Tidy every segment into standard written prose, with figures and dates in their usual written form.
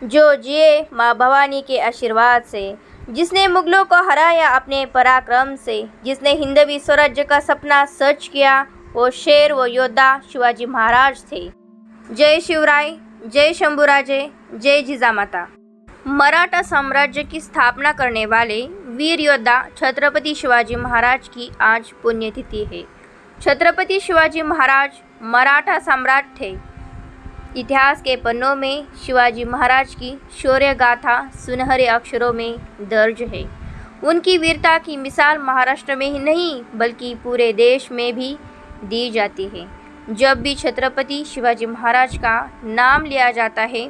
जो जिए माँ भवानी के आशीर्वाद से, जिसने मुगलों को हराया अपने पराक्रम से, जिसने हिंदवी स्वराज्य का सपना सच किया, वो शेर, वो योद्धा शिवाजी महाराज थे। जय शिवराय, जय शंभूराजे, जय जिजामाता। मराठा साम्राज्य की स्थापना करने वाले वीर योद्धा छत्रपति शिवाजी महाराज की आज पुण्यतिथि है। छत्रपति शिवाजी महाराज मराठा सम्राट थे। इतिहास के पन्नों में शिवाजी महाराज की शौर्य गाथा सुनहरे अक्षरों में दर्ज है। उनकी वीरता की मिसाल महाराष्ट्र में ही नहीं बल्कि पूरे देश में भी दी जाती है। जब भी छत्रपति शिवाजी महाराज का नाम लिया जाता है,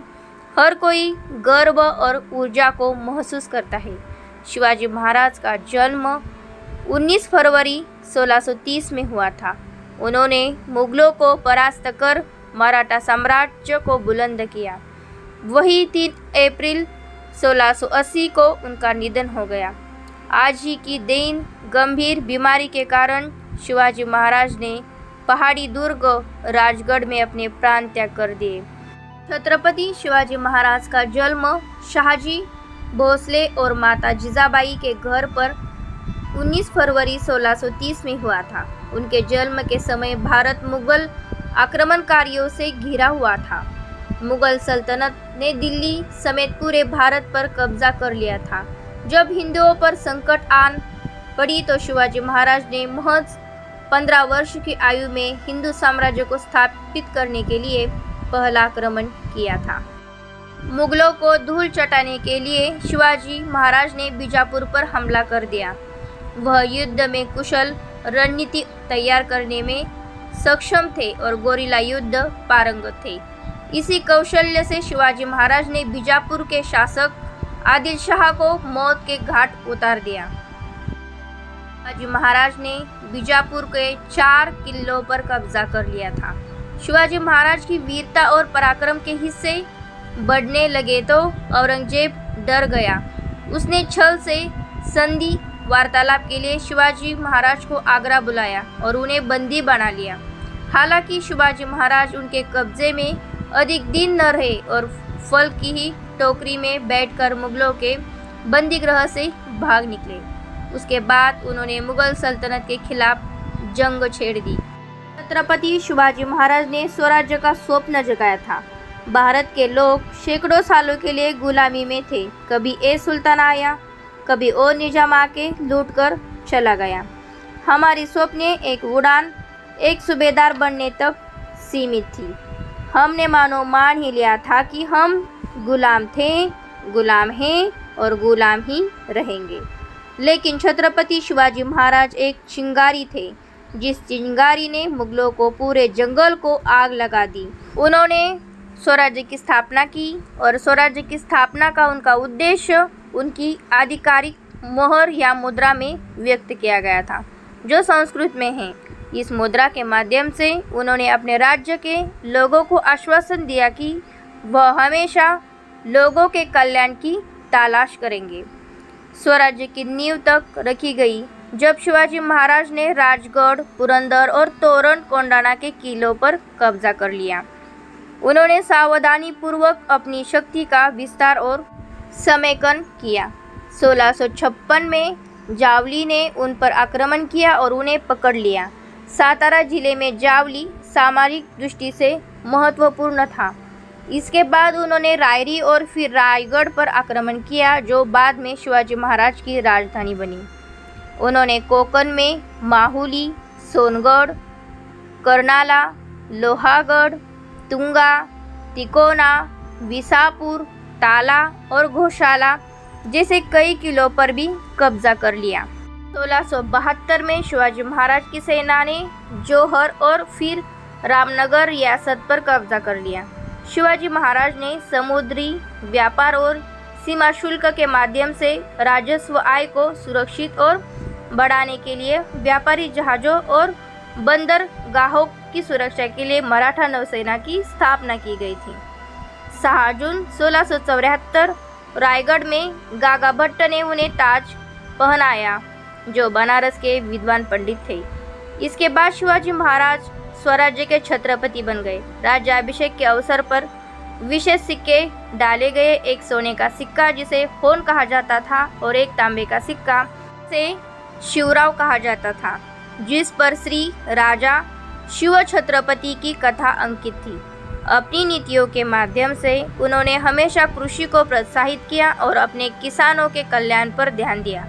हर कोई गर्व और ऊर्जा को महसूस करता है। शिवाजी महाराज का जन्म 19 फरवरी 1630 में हुआ था। उन्होंने मुगलों को परास्त कर मराठा साम्राज्य को बुलंद किया। वही 3 अप्रैल 1680 को उनका निधन हो गया। आज ही की दिन गंभीर बीमारी के कारण शिवाजी महाराज ने पहाड़ी दुर्ग राजगढ़ में अपने प्राण त्याग कर दिए। छत्रपति शिवाजी महाराज का जन्म शाहजी भोसले और माता जिजाबाई के घर पर 19 फरवरी 1630 में हुआ था। उनके जन्म के समय भारत मुगल आक्रमणकारियों से घिरा हुआ था। मुगल सल्तनत ने दिल्ली समेत पूरे भारत पर कब्जा कर लिया था। जब हिंदुओं पर संकट आन पड़ी तो शिवाजी महाराज ने महज 15 वर्ष की आयु में हिंदू साम्राज्य को स्थापित करने के लिए पहला आक्रमण किया था। मुगलों को धूल चटाने के लिए शिवाजी महाराज ने बीजापुर पर हमला कर दिया। वह युद्ध में कुशल रणनीति तैयार करने में सक्षम थे और गोरिल्ला युद्ध पारंगत थे। इसी कौशल्य से शिवाजी महाराज ने बीजापुर के शासक आदिल शाह को मौत के घाट उतार दिया। शिवाजी महाराज ने बीजापुर के 4 किलों पर कब्जा कर लिया था। शिवाजी महाराज की वीरता और पराक्रम के हिस्से बढ़ने लगे तो औरंगजेब डर गया। उसने छल से संधि वार्तालाप के लिए शिवाजी महाराज को आगरा बुलाया और उन्हें बंदी बना लिया। हालांकि शिवाजी महाराज उनके कब्जे में अधिक दिन न रहे और फल की ही टोकरी में बैठकर मुगलों के बंदीगृह से भाग निकले। उसके बाद उन्होंने मुगल सल्तनत के खिलाफ जंग छेड़ दी। छत्रपति शिवाजी महाराज ने स्वराज्य का स्वप्न जगाया था। भारत के लोग सैकड़ों सालों के लिए गुलामी में थे। कभी ए सुल्तान आया, कभी ओ निजाम आके लूट कर चला गया। हमारी स्वप्ने एक उड़ान, एक सूबेदार बनने तक सीमित थी। हमने मानो मान ही लिया था कि हम गुलाम थे, गुलाम हैं और गुलाम ही रहेंगे। लेकिन छत्रपति शिवाजी महाराज एक चिंगारी थे, जिस चिंगारी ने मुगलों को पूरे जंगल को आग लगा दी। उन्होंने स्वराज्य की स्थापना की और स्वराज्य की स्थापना का उनका उद्देश्य उनकी आधिकारिक मोहर या मुद्रा में व्यक्त किया गया था, जो संस्कृत में है। इस मुद्रा के माध्यम से उन्होंने अपने राज्य के लोगों को आश्वासन दिया कि वह हमेशा लोगों के कल्याण की तलाश करेंगे। स्वराज्य की नींव तक रखी गई जब शिवाजी महाराज ने राजगढ़, पुरंदर और तोरण कोंडाना के किलों पर कब्जा कर लिया। उन्होंने सावधानी पूर्वक अपनी शक्ति का विस्तार और समेकन किया। 1656 में जावली ने उन पर आक्रमण किया और उन्हें पकड़ लिया। सातारा जिले में जावली सामरिक दृष्टि से महत्वपूर्ण था। इसके बाद उन्होंने रायरी और फिर रायगढ़ पर आक्रमण किया, जो बाद में शिवाजी महाराज की राजधानी बनी। उन्होंने कोंकण में माहुली, सोनगढ़, कर्नाला, लोहागढ़, तुंगा, तिकोना, विसापुर, ताला और घोषाला जैसे कई किलों पर भी कब्जा कर लिया। 1672 में शिवाजी महाराज की सेना ने जौहर और फिर रामनगर रियासत पर कब्जा कर लिया। शिवाजी महाराज ने समुद्री व्यापार और सीमा शुल्क के माध्यम से राजस्व आय को सुरक्षित और बढ़ाने के लिए व्यापारी जहाज़ों और बंदरगाहों की सुरक्षा के लिए मराठा नौसेना की स्थापना की गई थी। 6 जून 1674 रायगढ़ में गागा भट्ट ने उन्हें ताज पहनाया, जो बनारस के विद्वान पंडित थे। इसके बाद शिवाजी महाराज स्वराज्य के छत्रपति बन गए। राज्याभिषेक के अवसर पर विशेष सिक्के डाले गए, एक सोने का सिक्का जिसे होन कहा जाता था और एक तांबे का सिक्का से शिवराव कहा जाता था, जिस पर श्री राजा शिव छत्रपति की कथा अंकित थी। अपनी नीतियों के माध्यम से उन्होंने हमेशा कृषि को प्रोत्साहित किया और अपने किसानों के कल्याण पर ध्यान दिया।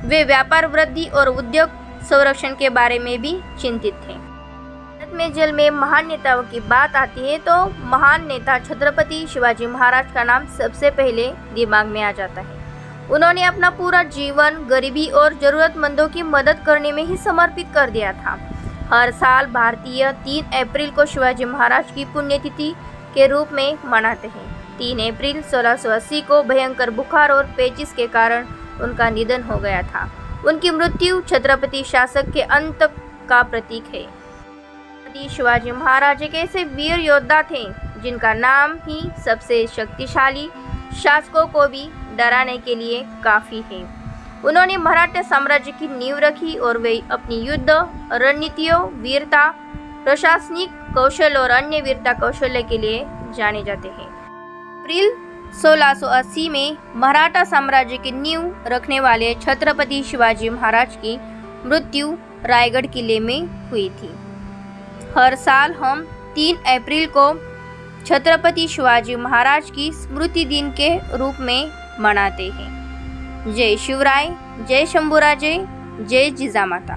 वे व्यापार वृद्धि और उद्योग संरक्षण के बारे में भी चिंतित थे। भारत में जल में महान नेताओं की बात आती है तो महान नेता छत्रपति शिवाजी महाराज का नाम सबसे पहले दिमाग में आ जाता है। उन्होंने अपना पूरा जीवन गरीबी और जरूरतमंदों की मदद करने में ही समर्पित कर दिया था। हर साल भारतीय 3 अप्रैल को शिवाजी महाराज की पुण्यतिथि के रूप में मनाते हैं। 3 अप्रैल 1680 को भयंकर बुखार और पेचिश के कारण उनका निधन हो गया था। उनकी मृत्यु छत्रपति शासक के अंत का प्रतीक है। छत्रपति शिवाजी महाराज एक ऐसे वीर योद्धा थे जिनका नाम ही सबसे शक्तिशाली शासकों को भी डराने के लिए काफ़ी है। उन्होंने मराठा साम्राज्य की नींव रखी और वे अपनी युद्ध रणनीतियों, वीरता, प्रशासनिक कौशल और अन्य वीरता कौशल्य के लिए जाने जाते हैं। अप्रैल 1680 में मराठा साम्राज्य की नींव रखने वाले छत्रपति शिवाजी महाराज की मृत्यु रायगढ़ किले में हुई थी। हर साल हम 3 अप्रैल को छत्रपति शिवाजी महाराज की स्मृति दिन के रूप में मनाते हैं। जय शिवराय, जय शंभूराजे, जय जिजामाता।